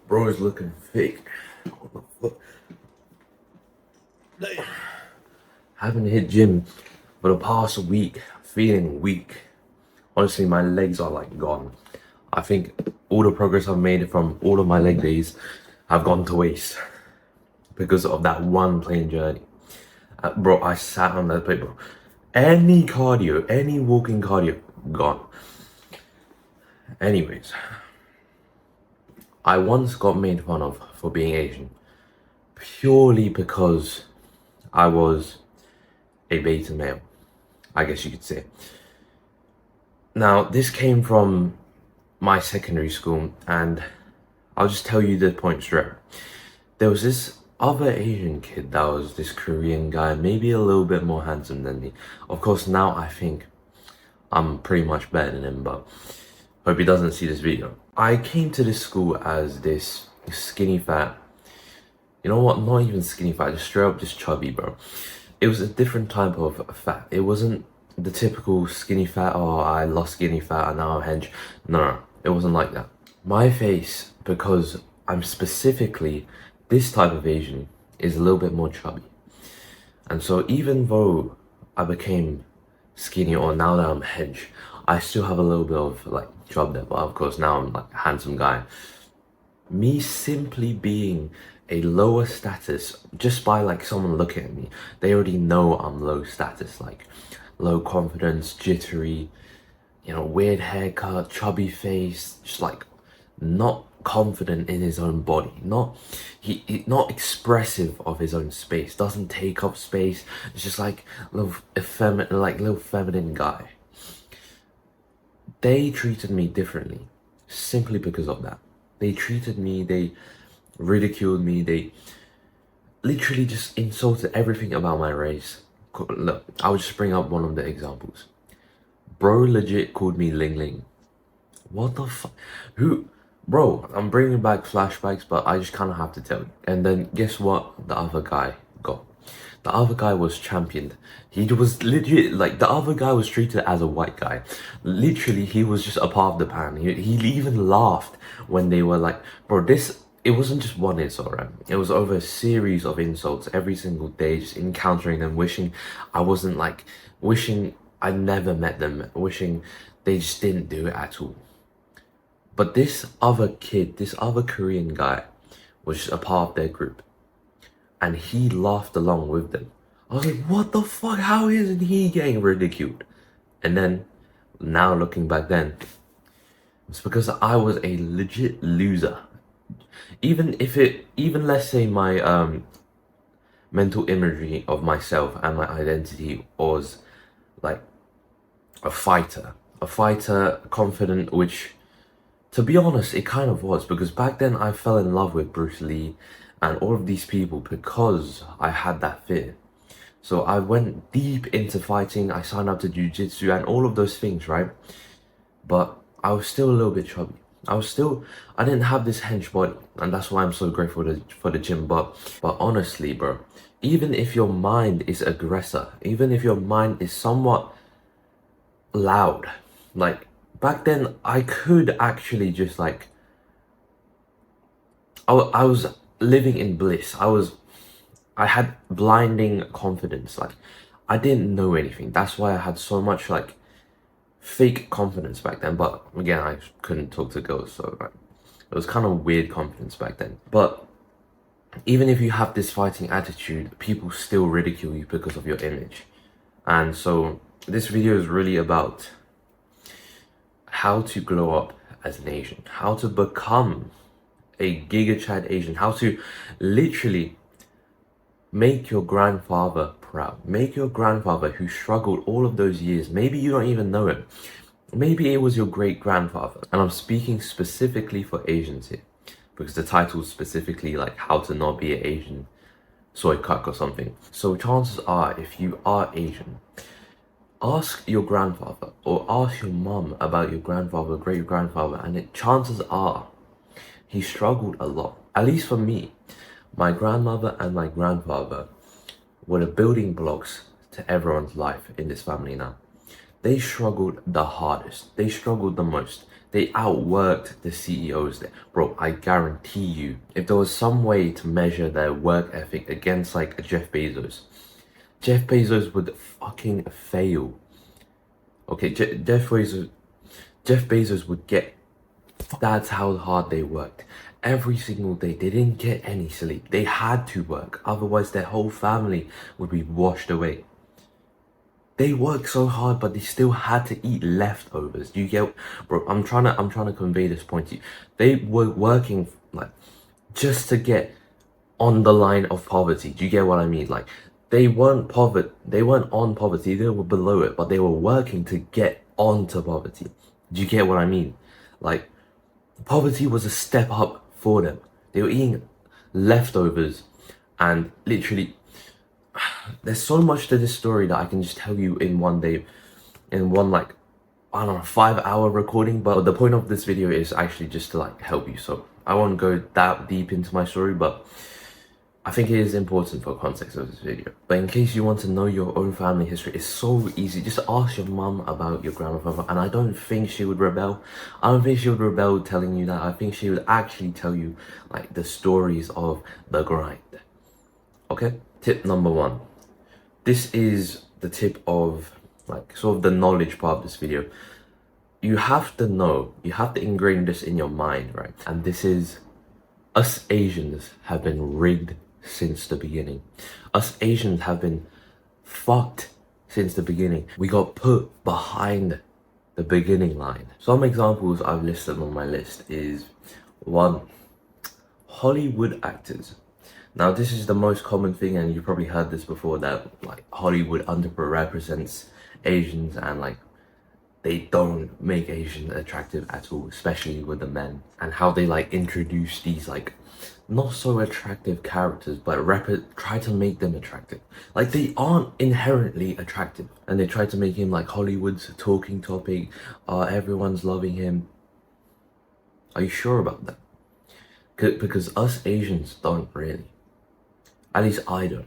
Bro is looking thick. What the fuck? Haven't hit gym for the past week. Feeling weak. Honestly, my legs are like gone. I think all the progress I've made from all of my leg days have gone to waste because of that one plane journey. Bro, I sat on that paper. Any cardio, any walking cardio, gone. Anyways, I once got made fun of for being Asian purely because I was a beta male, I guess you could say. Now, this came from my secondary school, and I'll just tell you the point straight. There was this other Asian kid that was this Korean guy, maybe a little bit more handsome than me. Of course, now I think I'm pretty much better than him, but hope he doesn't see this video. I came to this school as this skinny fat, you know what, not even skinny fat, just straight up just chubby, bro. It was a different type of fat. It wasn't the typical skinny fat, oh, I lost skinny fat and now I'm hench. No, it wasn't like that. My face, because I'm specifically this type of Asian, is a little bit more chubby. And so even though I became skinny, or now that I'm hench, I still have a little bit of like chub there, but of course now I'm like a handsome guy. Me simply being a lower status, just by like someone looking at me, they already know I'm low status, like low confidence, jittery, you know, weird haircut, chubby face, just like not confident in his own body, not expressive of his own space, doesn't take up space. It's just like little feminine guy. They treated me differently simply because of that. They ridiculed me, they literally just insulted everything about my race. Look, I'll just bring up one of the examples. Bro legit called me Ling Ling. What the fuck? Who? Bro, I'm bringing back flashbacks, but I just kind of have to tell you. And then guess what the other guy got? The other guy was championed. He was legit, like, the other guy was treated as a white guy. Literally, he was just a part of the pan. He even laughed when they were like, bro, it wasn't just one insult, right? It was over a series of insults every single day, just encountering them, wishing I never met them, wishing they just didn't do it at all. But this other kid, this other Korean guy, was just a part of their group. And he laughed along with them. I was like, what the fuck? How isn't he getting ridiculed? And then, now looking back then, it's because I was a legit loser. Even let's say my mental imagery of myself and my identity was like a fighter, confident, which, to be honest, it kind of was, because back then I fell in love with Bruce Lee and all of these people because I had that fear. So I went deep into fighting, I signed up to jiu-jitsu and all of those things, right? But I was still a little bit chubby. I didn't have this hench body, and that's why I'm so grateful for the gym. But honestly, bro, even if your mind is aggressor, even if your mind is somewhat loud, like, back then, I could actually just like, I was living in bliss. I had blinding confidence. Like, I didn't know anything. That's why I had so much like fake confidence back then. But again, I couldn't talk to girls, so like, it was kind of weird confidence back then. But even if you have this fighting attitude, people still ridicule you because of your image. And so this video is really about how to glow up as an Asian, how to become a Giga Chad Asian, how to literally make your grandfather proud. Make your grandfather, who struggled all of those years, maybe you don't even know him, maybe it was your great grandfather. And I'm speaking specifically for Asians here, because the title is specifically like how to not be an Asian soy cuck or something. So chances are, if you are Asian, ask your grandfather or ask your mom about your grandfather, great grandfather, and chances are he struggled a lot. At least for me, my grandmother and my grandfather were the building blocks to everyone's life in this family now. they struggled the hardest. They struggled the most. They outworked the CEOs there. Bro, I guarantee you, if there was some way to measure their work ethic against like Jeff Bezos would fucking fail. Okay, Jeff Bezos would get, that's how hard they worked. Every single day, they didn't get any sleep. They had to work, otherwise their whole family would be washed away. They worked so hard, but they still had to eat leftovers. Do you get, bro? I'm trying to convey this point to you. They were working like just to get on the line of poverty. Do you get what I mean? Like they weren't on poverty. They were below it, but they were working to get onto poverty. Do you get what I mean? Like poverty was a step up for them. They were eating leftovers, and literally there's so much to this story that I can just tell you in one day, in one like, I don't know, 5-hour recording. But the point of this video is actually just to like help you. So I won't go that deep into my story, but I think it is important for context of this video. But in case you want to know your own family history, it's so easy. Just ask your mum about your grandfather, and I don't think she would rebel. I don't think she would rebel telling you that. I think she would actually tell you like the stories of the grind. Okay? Tip number 1. This is the tip of like sort of the knowledge part of this video. You have to know, you have to ingrain this in your mind, right? And this is, us Asians have been rigged since the beginning. Us Asians have been fucked since the beginning. We got put behind the beginning line. Some examples I've listed on my list is 1, Hollywood actors. Now this is the most common thing, and you probably heard this before, that like Hollywood underrepresents Asians, and like they don't make Asians attractive at all, especially with the men, and how they like introduce these like not so attractive characters, but try to make them attractive. Like they aren't inherently attractive, and they try to make him like Hollywood's talking topic. Everyone's loving him. Are you sure about that? Because us Asians don't really. At least I don't.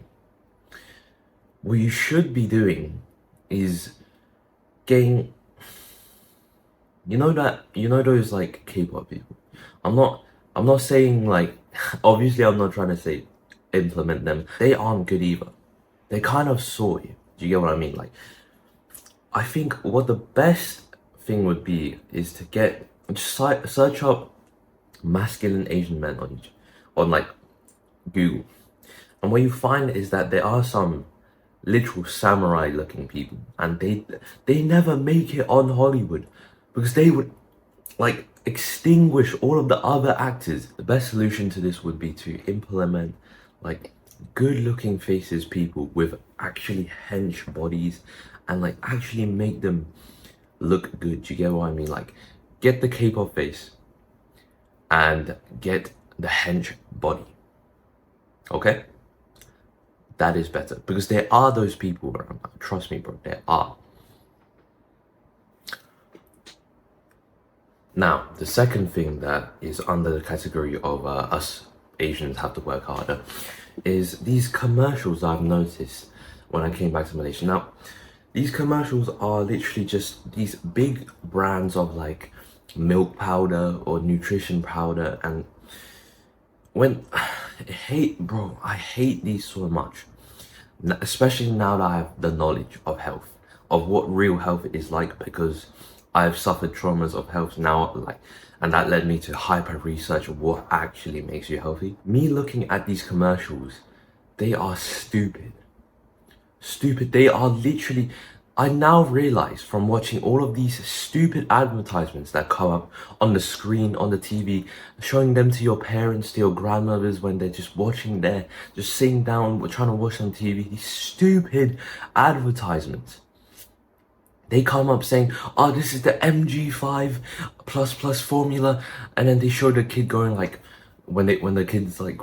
What you should be doing is getting, you know those like K-pop people. I'm not saying like, obviously I'm not trying to say implement them. They aren't good either. They kind of saw you. Do you get what I mean? Like, I think what the best thing would be is to just search up masculine Asian men on like Google. And what you find is that there are some literal samurai looking people, and they never make it on Hollywood because they would like extinguish all of the other actors. The best solution to this would be to implement like good looking faces, people with actually hench bodies, and like actually make them look good. Do you get what I mean? Like get the K-pop face and get the hench body. Okay? That is better, because there are those people around. Trust me, bro, there are. Now, the second thing that is under the category of us Asians have to work harder is these commercials I've noticed when I came back to Malaysia. Now, these commercials are literally just these big brands of like milk powder or nutrition powder, and I hate these so much, especially now that I have the knowledge of health, of what real health is like, because I've suffered traumas of health now, like, and that led me to hyper research of what actually makes you healthy. Me looking at these commercials, they are stupid. They are literally, I now realize from watching all of these stupid advertisements that come up on the screen, on the TV, showing them to your parents, to your grandmothers when they're just watching there, just sitting down, trying to watch on TV, these stupid advertisements. They come up saying, oh, this is the MG5++ formula, and then they show the kid going like, when the kid's like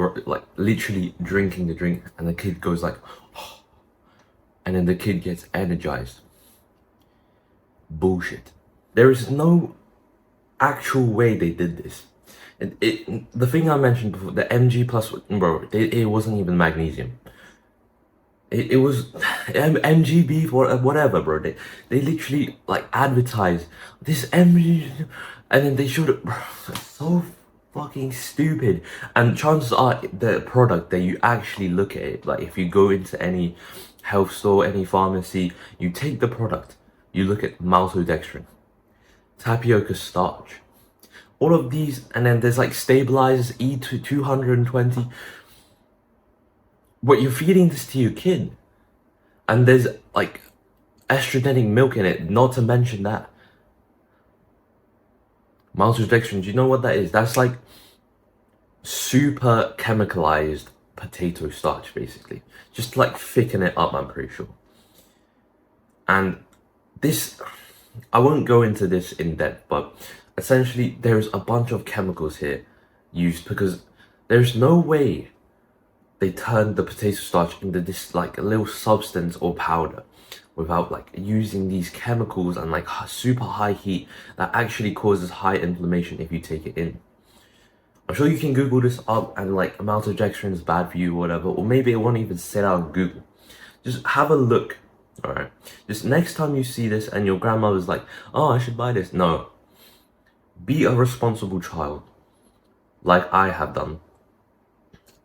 literally drinking the drink, and the kid goes like, oh, and then the kid gets energized. Bullshit. There is no actual way they did this. The thing I mentioned before, the MG+, bro, it wasn't even magnesium. it was MGB for whatever, bro. They literally like advertise this MG, and then they showed it. Bro, it's so fucking stupid. And chances are the product that you actually look at it, like if you go into any health store, any pharmacy, you take the product, you look at maltodextrin, tapioca starch, all of these, and then there's like stabilizers E to 220. But you're feeding this to your kid, and there's like estrogenic milk in it, not to mention that. Maltodextrin, do you know what that is? That's like super chemicalized potato starch, basically. Just like thicken it up, I'm pretty sure. And this, I won't go into this in depth, but essentially there's a bunch of chemicals here used because there's no way they turned the potato starch into this like a little substance or powder without like using these chemicals and like super high heat that actually causes high inflammation if you take it in. I'm sure you can Google this up and like maltodextrin is bad for you or whatever, or maybe it won't even sit out on Google. Just have a look, alright? Just next time you see this and your grandmother's like, oh, I should buy this. No. Be a responsible child, like I have done,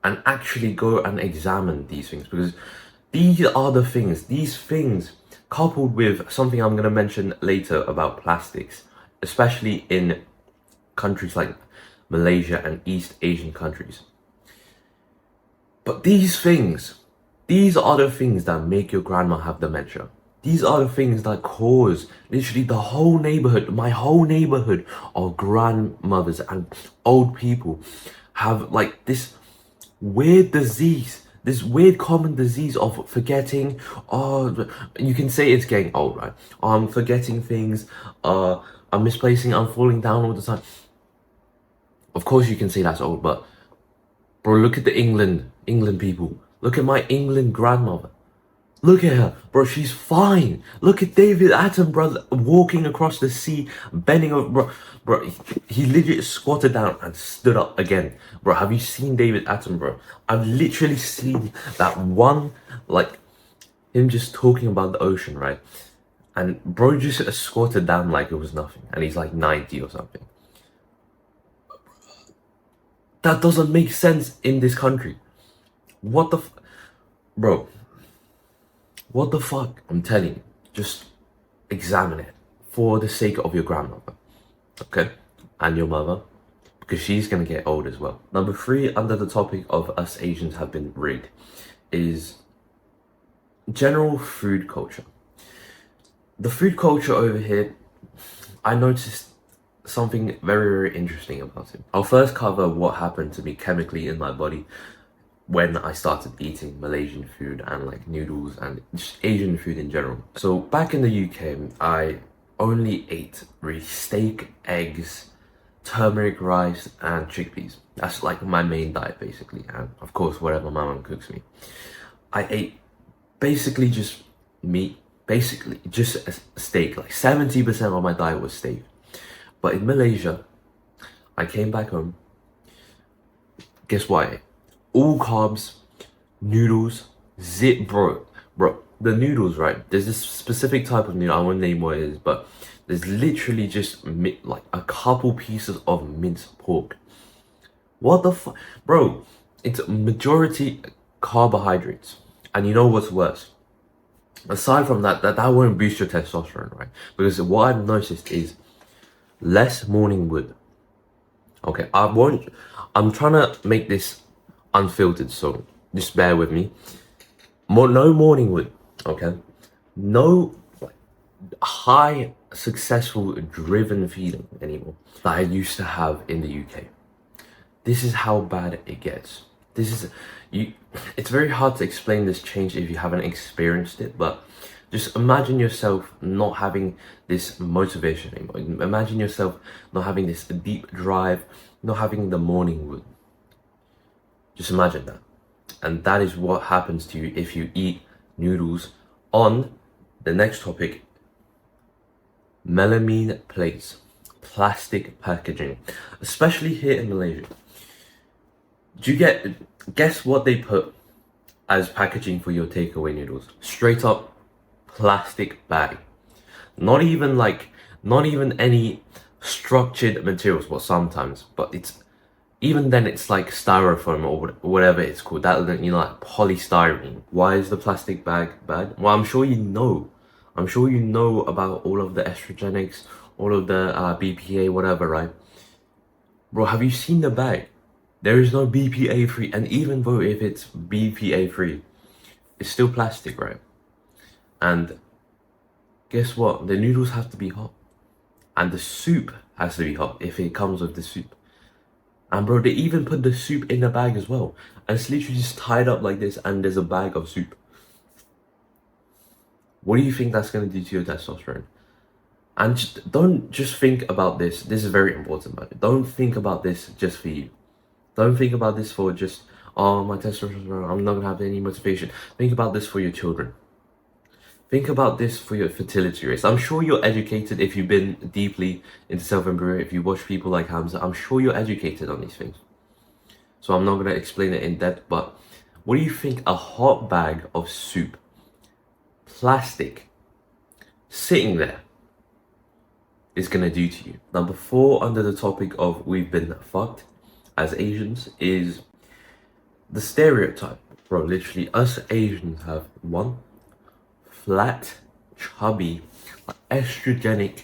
and actually go and examine these things, because these are the things, these things coupled with something I'm going to mention later about plastics, especially in countries like Malaysia and East Asian countries. But these things, these are the things that make your grandma have dementia. These are the things that cause literally the whole neighborhood, my whole neighborhood of grandmothers and old people have like this weird disease, this weird common disease of forgetting. Oh, you can say it's getting old, right? I'm forgetting things, I'm misplacing, I'm falling down all the time. Of course you can say that's old, but bro, look at the England people. Look at my England grandmother. Look at her, bro, she's fine. Look at David Attenborough walking across the sea, bending over, bro, he literally squatted down and stood up again. Bro, have you seen David Attenborough? I've literally seen that one, like, him just talking about the ocean, right? And bro just squatted down like it was nothing, and he's like 90 or something. That doesn't make sense in this country. What the bro, what the fuck? I'm telling you, just examine it for the sake of your grandmother, okay? And your mother, because she's gonna get old as well. Number 3, under the topic of us Asians have been rigged, is general food culture. The food culture over here, I noticed something very, very interesting about it. I'll first cover what happened to me chemically in my body when I started eating Malaysian food and like noodles and just Asian food in general. So back in the UK, I only ate really steak, eggs, turmeric rice and chickpeas. That's like my main diet basically, and of course whatever my mom cooks me. I ate basically just meat, basically just a steak. Like 70% of my diet was steak. But in Malaysia, I came back home. Guess what I ate? All carbs, noodles, bro, the noodles, right? There's this specific type of noodle, I won't name what it is, but there's literally just like a couple pieces of minced pork. What the fuck? Bro, it's majority carbohydrates. And you know what's worse? Aside from that won't boost your testosterone, right? Because what I've noticed is less morning wood. Okay, I'm trying to make this unfiltered, so just bear with me. No morning wood, okay? No high, successful, driven feeling anymore that I used to have in the UK. This is how bad it gets. It's very hard to explain this change if you haven't experienced it, but just imagine yourself not having this motivation anymore. Imagine yourself not having this deep drive, not having the morning wood. Just imagine that. And that is what happens to you if you eat noodles. On the next topic, melamine plates, plastic packaging, especially here in Malaysia. Guess what they put as packaging for your takeaway noodles. Straight up plastic bag. Not even any structured materials, well sometimes, but it's even then it's like styrofoam or whatever it's called, that, like polystyrene. Why is the plastic bag bad? Well, I'm sure you know about all of the estrogenics, all of the BPA, whatever, right? Bro, have you seen the bag? There is no BPA free, and even though if it's BPA free, it's still plastic, right? And guess what? The noodles have to be hot, and the soup has to be hot if it comes with the soup. And bro, they even put the soup in the bag as well, and it's literally just tied up like this, and there's a bag of soup. What do you think that's gonna do to your testosterone? And don't just think about this. This is very important, but don't think about this just for you. Don't think about this for just, oh, my testosterone, I'm not gonna have any motivation. Think about this for your children. Think about this for your fertility rates. I'm sure you're educated if you've been deeply into self-improvement, if you watch people like Hamza. I'm sure you're educated on these things. So I'm not gonna explain it in depth, but what do you think a hot bag of soup, plastic, sitting there, is gonna do to you? Number 4 under the topic of we've been fucked as Asians is the stereotype. Bro, literally us Asians have one, flat, chubby, estrogenic,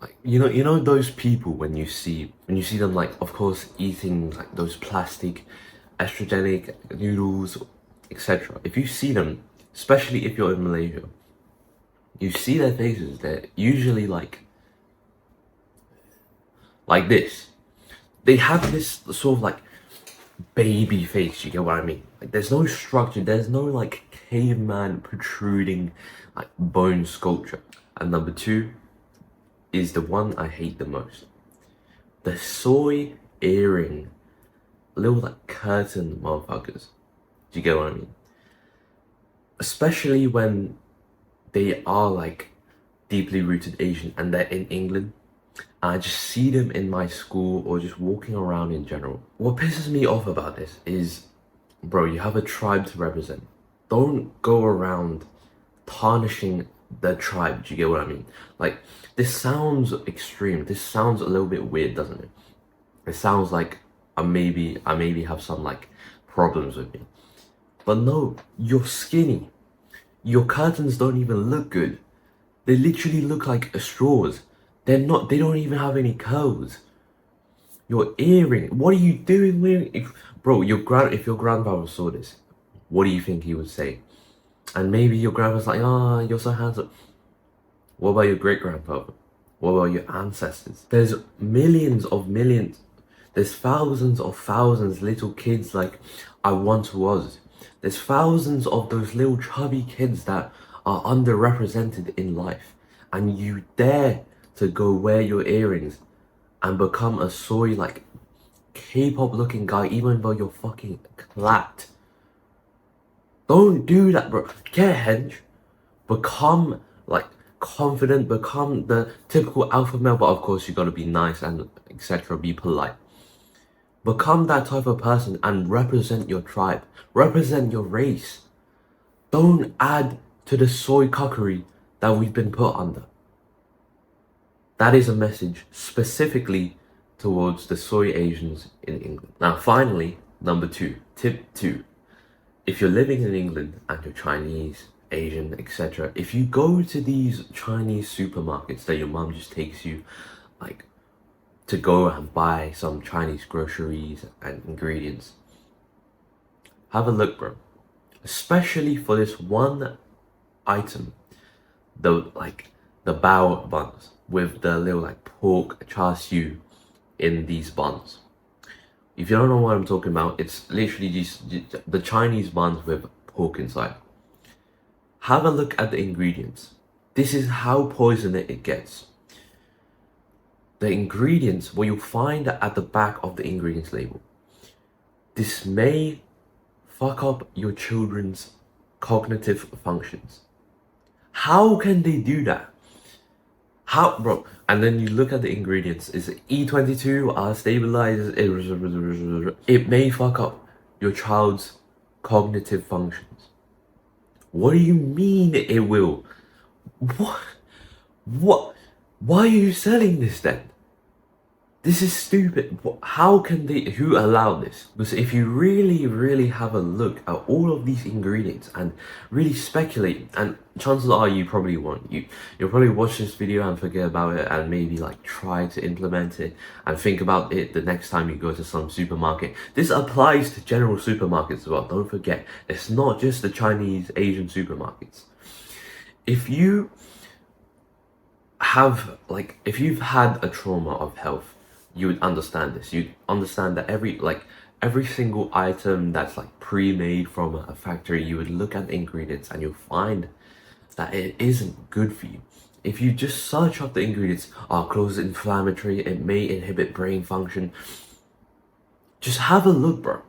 like you know those people when you see them, like, of course, eating like those plastic estrogenic noodles, etc. If you see them, especially if you're in Malaysia, you see their faces, they're usually like this. They have this sort of like baby face, you get what I mean? Like there's no structure, there's no like caveman protruding like bone sculpture. And number 2 is the one I hate the most. The soy earring, little like curtain motherfuckers. Do you get what I mean? Especially when they are like deeply rooted Asian and they're in England. I just see them in my school or just walking around in general. What pisses me off about this is, bro, you have a tribe to represent. Don't go around tarnishing the tribe. Do you get what I mean? Like, this sounds extreme. This sounds a little bit weird, doesn't it? It sounds like I maybe have some like problems with me. But no, you're skinny. Your curtains don't even look good. They literally look like straws. They don't even have any curls. Your earring, what are you doing wearing? Bro, if your grandfather saw this, what do you think he would say? And maybe your grandpa's like, ah, you're so handsome. What about your great-grandfather? What about your ancestors? There's millions, there's thousands of thousands little kids like I once was. There's thousands of those little chubby kids that are underrepresented in life. And you dare to go wear your earrings and become a soy like K-pop looking guy even though you're fucking clapped. Don't do that, bro. Get hench. Become like confident, become the typical alpha male, but of course you gotta be nice and etc. Be polite. Become that type of person and represent your tribe. Represent your race. Don't add to the soy cuckery that we've been put under. That is a message specifically towards the soy Asians in England. Now, finally, number 2, tip 2. If you're living in England and you're Chinese, Asian, etc., if you go to these Chinese supermarkets that your mom just takes you, like, to go and buy some Chinese groceries and ingredients, have a look, bro. Especially for this one item, the bao buns with the little like pork char siu in these buns. If you don't know what I'm talking about, it's literally just the Chinese buns with pork inside. Have a look at the ingredients. This is how poisonous it gets. The ingredients, what you'll find at the back of the ingredients label. This may fuck up your children's cognitive functions. How can they do that? How, bro? And then you look at the ingredients. Is it E22 stabilizers? It may fuck up your child's cognitive functions. What do you mean it will? What? What? Why are you selling this then? This is stupid. How can they, who allowed this? Because if you really have a look at all of these ingredients and really speculate, and chances are you probably won't. You'll probably watch this video and forget about it and maybe like try to implement it and think about it the next time you go to some supermarket. This applies to general supermarkets as well. Don't forget, it's not just the Chinese, Asian supermarkets. If you have, like, if you've had a trauma of health, you would understand this. You'd understand that every single item that's like pre-made from a factory, you would look at the ingredients and you'll find that it isn't good for you. If you just search up the ingredients, close inflammatory, it may inhibit brain function. Just have a look, bro.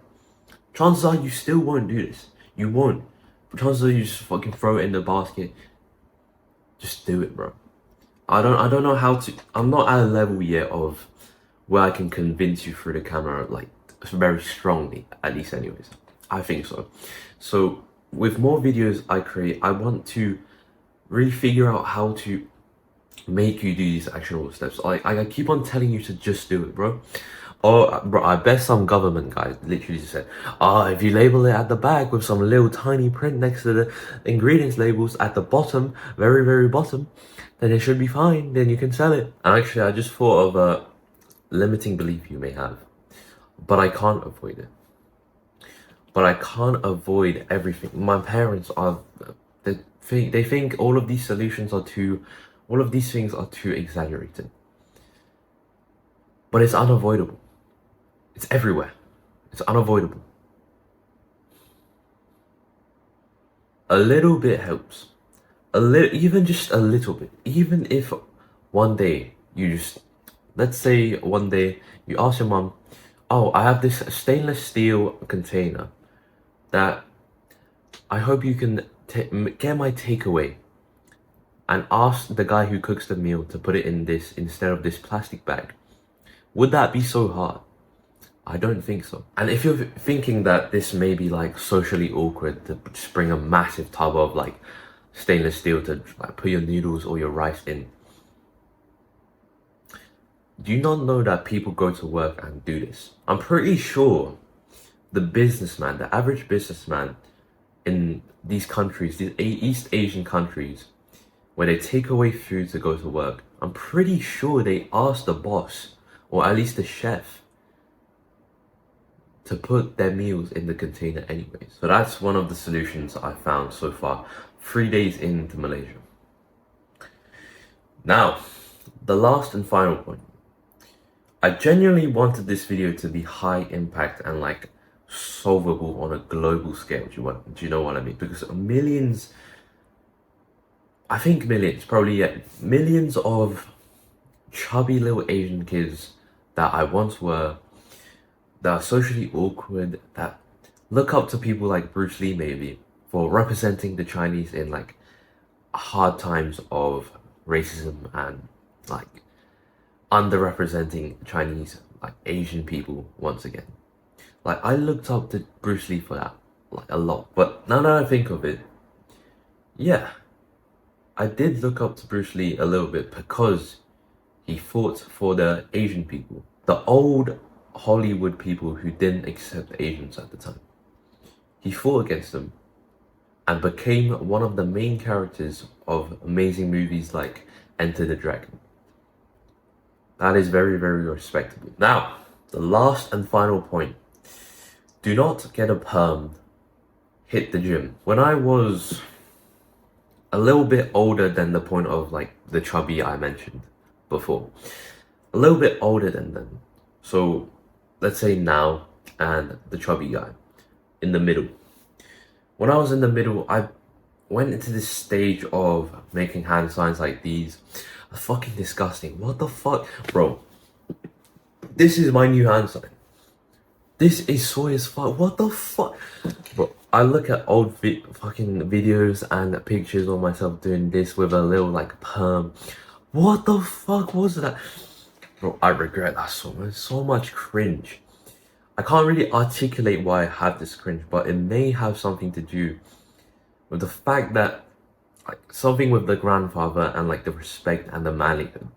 Chances are you still won't do this. You won't. Chances are you just fucking throw it in the basket. Just do it, bro. I don't know how to. I'm not at a level yet of where I can convince you through the camera, like, very strongly, at least anyways. I think so. So with more videos I create, I want to really figure out how to make you do these actionable steps. I keep on telling you to just do it, bro. Or, bro, I bet some government guy literally just said, if you label it at the back with some little tiny print next to the ingredients labels at the bottom, very bottom, then it should be fine, then you can sell it. And actually, I just thought of a limiting belief you may have, but I can't avoid it. But I can't avoid everything. My parents are, they think all of these things are too exaggerated. But it's unavoidable. It's everywhere. It's unavoidable. A little bit helps. Even just a little bit. Even if one day you just, let's say one day you ask your mom, I have this stainless steel container that I hope you can get my takeaway, and ask the guy who cooks the meal to put it in this instead of this plastic bag. Would that be so hard? I don't think so. And if you're thinking that this may be like socially awkward to just bring a massive tub of like stainless steel to like put your noodles or your rice in, do you not know that people go to work and do this? I'm pretty sure the average businessman in these countries, these East Asian countries, where they take away food to go to work, I'm pretty sure they ask the boss, or at least the chef, to put their meals in the container anyway. So that's one of the solutions I found so far, 3 days into Malaysia. Now, the last and final point. I genuinely wanted this video to be high impact and like solvable on a global scale. Do you know what I mean? Because millions of chubby little Asian kids that I once were, that are socially awkward, that look up to people like Bruce Lee maybe for representing the Chinese in like hard times of racism and like underrepresenting Chinese, like Asian people once again. Like, I looked up to Bruce Lee for that, like, a lot. But now that I think of it, yeah, I did look up to Bruce Lee a little bit because he fought for the Asian people, the old Hollywood people who didn't accept Asians at the time. He fought against them and became one of the main characters of amazing movies like Enter the Dragon. That is very respectable. Now, the last and final point. Do not get a perm. Hit the gym. When I was a little bit older than the point of like the chubby I mentioned before, a little bit older than them. So let's say now and the chubby guy in the middle. When I was in the middle, I went into this stage of making hand signs like these. Fucking disgusting. What the fuck? Bro, this is my new hand sign. This is soy as fuck. What the fuck? Bro, I look at old fucking videos and pictures of myself doing this with a little like perm. What the fuck was that? Bro, I regret that so much. So much cringe. I can't really articulate why I have this cringe, but it may have something to do with the fact that, like, something with the grandfather and like the respect and the manlyhood,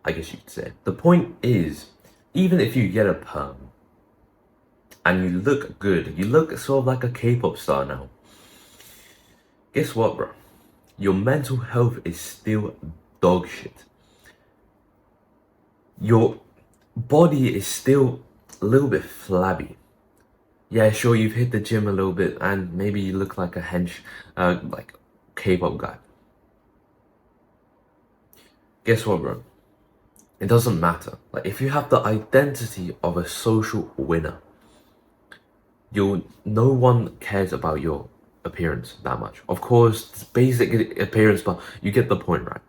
I guess you could say. The point is, even if you get a perm and you look good, you look sort of like a K-pop star now. Guess what, bro? Your mental health is still dog shit. Your body is still a little bit flabby. Yeah, sure, you've hit the gym a little bit and maybe you look like a like K-pop guy. Guess what, bro? It doesn't matter. Like, if you have the identity of a social winner, no one cares about your appearance that much. Of course, it's basic appearance, but you get the point, right?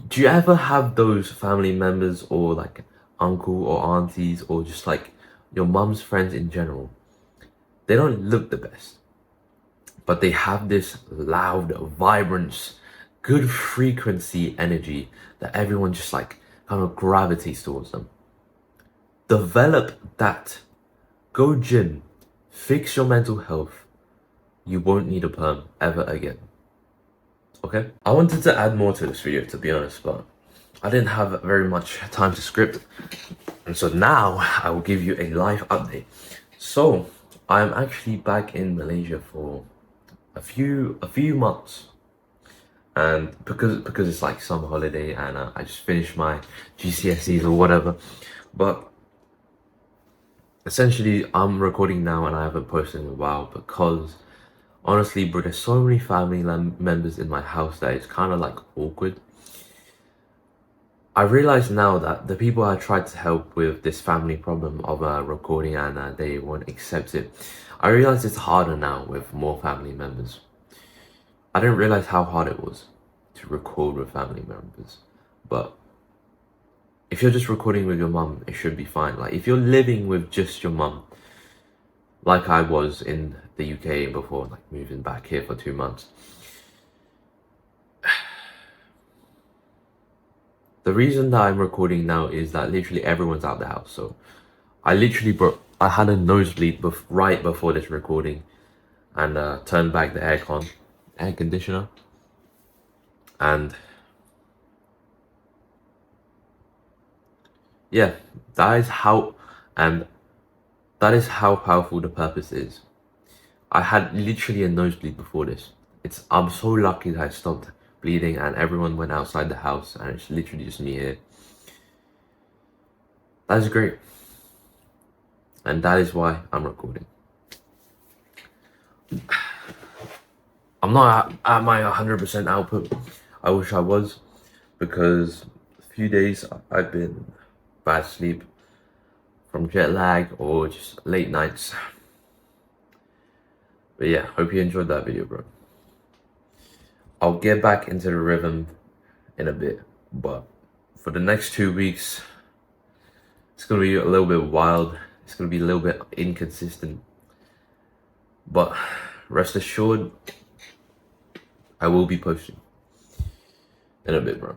Do you ever have those family members or like uncle or aunties or just like your mum's friends in general? They don't look the best, but they have this loud, vibrant, good frequency energy that everyone just like kind of gravitates towards them. Develop that. Go gym. Fix your mental health. You won't need a perm ever again. Okay? I wanted to add more to this video, to be honest, but I didn't have very much time to script. And so now I will give you a live update. So I'm actually back in Malaysia for a few months. And because it's like summer holiday and I just finished my GCSEs or whatever. But essentially I'm recording now and I haven't posted in a while because honestly, bro, there's so many family members in my house that it's kind of like awkward. I realize now that the people I tried to help with this family problem of recording and they won't accept it. I realize it's harder now with more family members. I didn't realize how hard it was to record with family members. But if you're just recording with your mum, it should be fine. Like, if you're living with just your mum, like I was in the UK before, like moving back here for 2 months. The reason that I'm recording now is that literally everyone's out the house. So I had a nosebleed right before this recording and turned back the air conditioner. And yeah, that is how powerful the purpose is. I had literally a nosebleed before this. I'm so lucky that I stopped bleeding and everyone went outside the house and it's literally just me here. That is great. And that is why I'm recording. I'm not at my 100% output. I wish I was, because a few days I've been bad sleep from jet lag or just late nights. But yeah, hope you enjoyed that video, bro. I'll get back into the rhythm in a bit, but for the next 2 weeks, it's gonna be a little bit wild. It's gonna be a little bit inconsistent, but rest assured, I will be posting in a bit, bro.